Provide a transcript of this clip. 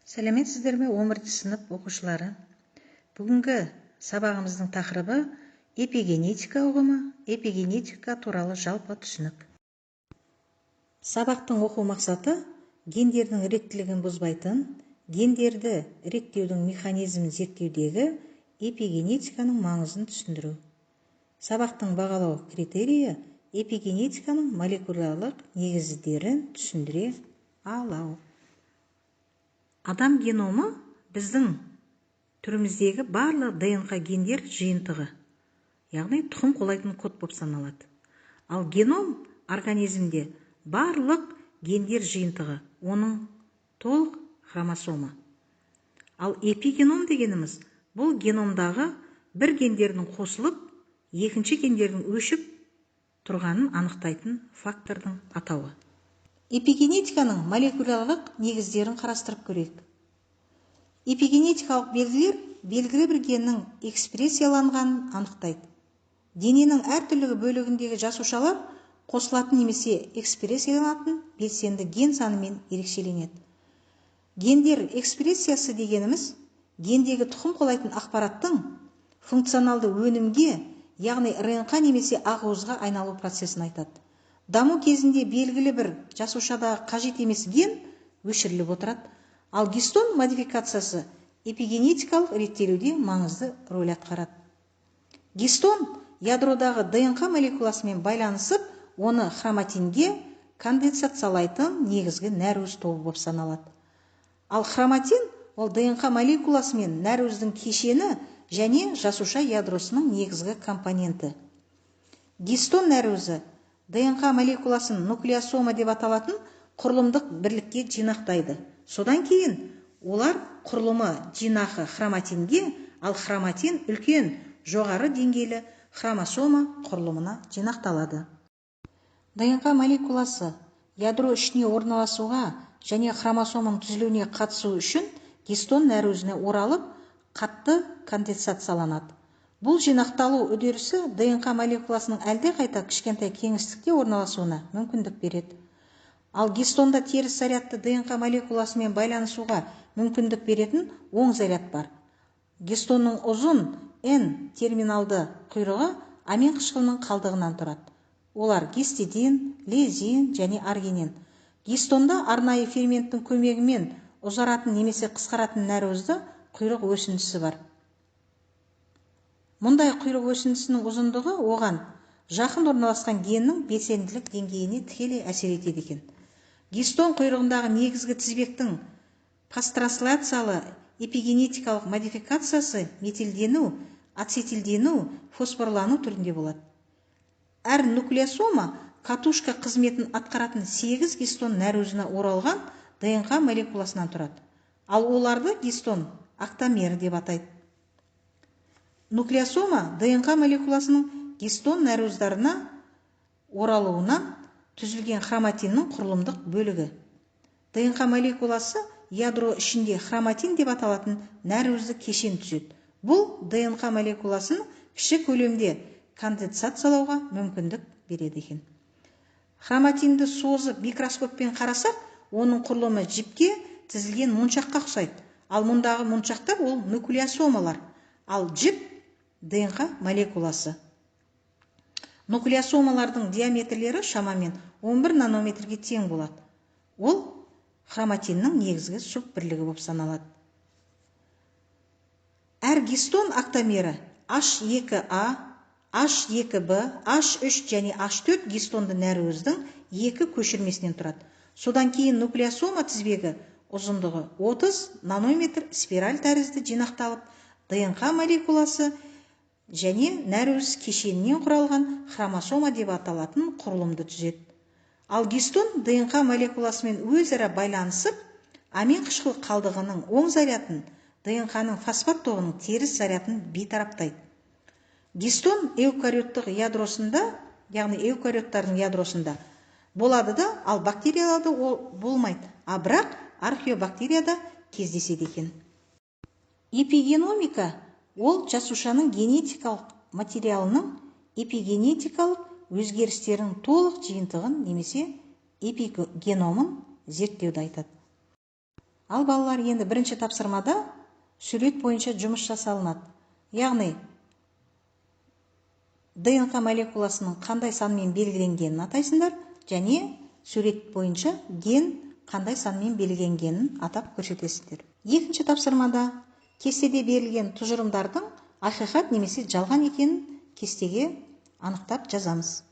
Сәлеметсіздер ме 11 сынып оқушылары? Бүгінгі сабағымыздың тақырыбы эпигенетика ұғымы, эпигенетика туралы жалпы түсінік. Сабақтың оқу мақсаты гендердің реттілігін бұзбайтын, гендерді реттеудің механизмін зерттеудегі эпигенетиканың маңызын түсіндіру. Сабақтың бағалау критерийі эпигенетиканың молекулярлық негіздерін түсіндіре алу. Адам геномы біздің түріміздегі барлық ДНК гендер жиынтығы, яғни тұқым қуалайтын код болып саналады. Ал геном организмде барлық гендер жиынтығы, оның толық хромосома. Ал эпигеном дегеніміз бұл геномдағы бір гендердің қосылып, екінші гендердің өшіп тұрғанын анықтайтын фактордың атауы. Эпигенетиканың молекулярлық негіздерін қарастырып көрейік. Эпигенетикалық белгілер белгілі бір геннің экспрессияланғанын анықтайды. Дененің әртүрлі бөлігіндегі жасушалар қосылатын немесе экспрессияланатын белсенді ген санымен ерекшеленеді. Гендер экспрессиясы дегеніміз гендегі тұқым қуалайтын ақпараттың функционалды өнімге, яғни РНК немесе ақуызға айналу процесін айтады. Даму кезінде белгілі бір жасушадағы қажет емес ген өшіріліп отырады, ал гистон модификациясы эпигенетикалық реттелуде маңызды рөл атқарады. Гистон ядродағы ДНК молекуласымен байланысып, оны хроматинге конденсациялайтын негізгі нәруыз тобы болып саналады. Ал хроматин ол ДНК молекуласымен нәруіздің кешені және жасуша ядросының негізгі компоненті. Гистон нәруізі ДНК молекуласын нуклеосома деп аталатын құрылымдық бірлікке жинақтайды. Содан кейін олар құрылымы жинақы хроматинге, ал хроматин үлкен жоғары деңгейлі хромосома құрылымына жинақталады. ДНК молекуласы ядро ішіне орналасуға және хромосоманың түзілуіне қатысу үшін гистон нәруізіне оралып, қатты конденсацияланады. Бұл жинақталу үдерісі ДНК молекуласының әлде қайта кішкентай кеңістікте орналасуына мүмкіндік береді. Ал гистонда теріс зарядты ДНК молекуласымен байланысуға мүмкіндік беретін оң заряд бар. Гистонның ұзын N терминалды құйрығы амин қышқылының қалдығынан тұрады. Олар гистидин, лизин және аргинин. Гистонда арнайы ферменттің көмегімен ұзаратын немесе қысқаратын нәруызды құйрық өсіндісі бар. Мұндай құйрық өсіндісінің ұзындығы оған жақын орналасқан геннің белсенділік деңгейіне тікелей әсер етеді екен. Гистон құйрығындағы негізгі тізбектің пастрансляциялы эпигенетикалық модификациясы метилдену, ацетилдену, фосфорлану түрінде болады. Әр нуклеосома катушка қызметін атқаратын 8 гистон нәруізіне оралған ДНК молекуласынан тұрады. Ал оларды гистон октамері деп атайды. Нуклеосома ДНК молекуласының гистон нәруыздарына оралуынан түзілген хроматиннің құрылымдық бөлігі. ДНК молекуласы ядро ішінде хроматин деп аталатын нәруізді кешен түзеді. Бұл ДНК молекуласын кіші көлемде конденсациялауға мүмкіндік береді екен. Хроматинді созып микроскоппен қарасақ, оның құрылымы жіпке тізілген моншаққа ұқсайды. Ал мұндағы моншақтар ол нуклеосомалар, ал жіп ДНК молекуласы. Нуклеосомалардың диаметрлері шамамен 11 нанометрге тең болады. Ол хроматиннің негізгі суббірлігі болып саналады. Әр гистон октамері H2A, H2B, H3 және H4 гистонды нәруіздің екі көшірмесінен тұрады. Содан кейін нуклеосома тізбегі ұзындығы 30 нанометр спираль тәрізді жинақталып, ДНК молекуласы және нәруіз кешенінен құралған хромосома деп аталатын құрылымды түзеді. Ал гистон ДНК молекуласымен өзара байланысып, амин қышқыл қалдығының оң зарядын, ДНК-ның фосфат тобының теріс зарядын бейтараптайды. Гистон эукариоттық ядросында, яғни эукариоттардың ядросында болады да, ал бактерияларда ол болмайды, а бірақ археобактерияда кездеседі екен. Эпигеномика ол жасушаның генетикалық материалының эпигенетикалық өзгерістерінің толық жиынтығын немесе эпигеномын зерттеуді айтады. Ал балалар, енді бірінші тапсырмада сурет бойынша жұмыс жасалынады. Яғни ДНК молекуласының қандай санмен белгіленгенін атайсыңдар, және сурет бойынша ген қандай санмен белгіленгенін атап көрсетесіңдер. Екінші тапсырмада кестеде берілген тұжырымдардың ақиқат немесе жалған екенін кестеге анықтап жазамыз.